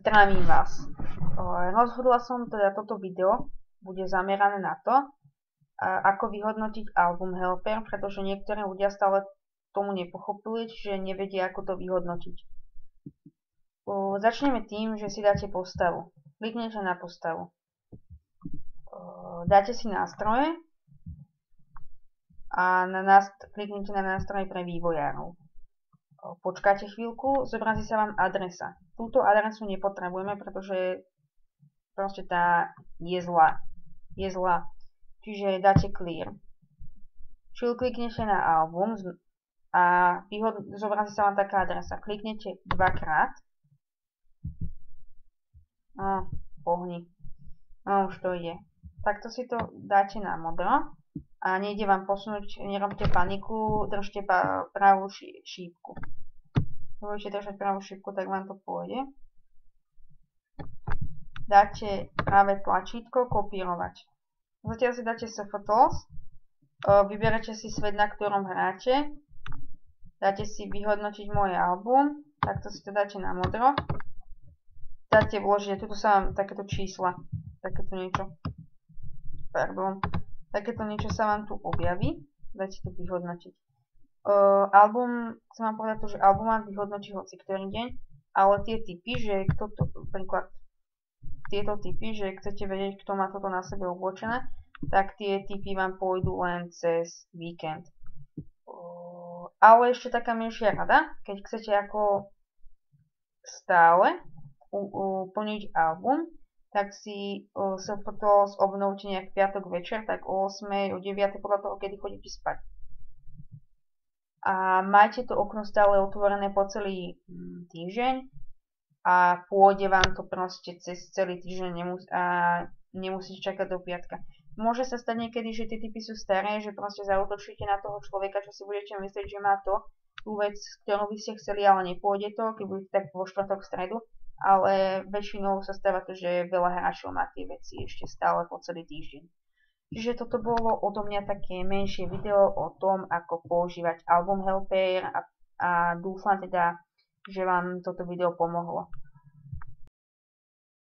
Zdravím vás. Rozhodla som teda toto video bude zamerané na to, ako vyhodnotiť album Helper, pretože niektorí ľudia stále tomu nepochopili, čiže nevedia, ako to vyhodnotiť. Začneme tým, že si dáte postavu. Kliknete na postavu. Dáte si nástroje a kliknete na nástroje pre vývojárov. Počkáte chvíľku, zobrazí sa vám adresa. Túto adresu nepotrebujeme, pretože proste tá je zlá. Čiže dáte clear. Čiže kliknete na album a zobrazí sa vám taká adresa. Kliknete dvakrát. Pohni. Už to ide. Takto si to dáte na modro. A nejde vám posunúť, nerobte paniku, držte pravú šípku. Keď budete držať pravú šípku, tak vám to pôjde. Dáte práve tlačítko kopírovať. Zatiaľ si dáte SFTools, vyberete si svet, na ktorom hráte, dáte si vyhodnotiť moje album, takto si to dáte na modro. Dáte vložiť, tuto sa vám takéto čísla, takéto niečo, takéto niečo sa vám tu objaví, dajte to vyhodnotiť. Chcem vám povedať to, že album vám vyhodnotí hoci ktorý deň, ale tie typy, že kto to, príklad tieto typy, že chcete vedieť, kto má toto na sebe oblečené, tak tie typy vám pôjdu len cez víkend. Ale ešte taká menšia rada, keď chcete ako stále plniť album, tak si SFTools obnovte nejak piatok večer, tak o 8, o 9, podľa toho, kedy chodíte spať. A majte to okno stále otvorené po celý týždeň a pôjde vám to proste cez celý týždeň a nemusíte čakať do piatka. Môže sa stať niekedy, že tie typy sú staré, že proste zaútočíte na toho človeka, čo si budete myslieť, že má tú vec, ktorú by ste chceli, ale nepôjde to, keď budete tak vo štvrtok, stredu. Ale väčšinou sa stáva to, že veľa hráčov má tie veci ešte stále po celý týždeň. Čiže toto bolo odo mňa také menšie video o tom, ako používať album Helper a dúfam teda, že vám toto video pomohlo.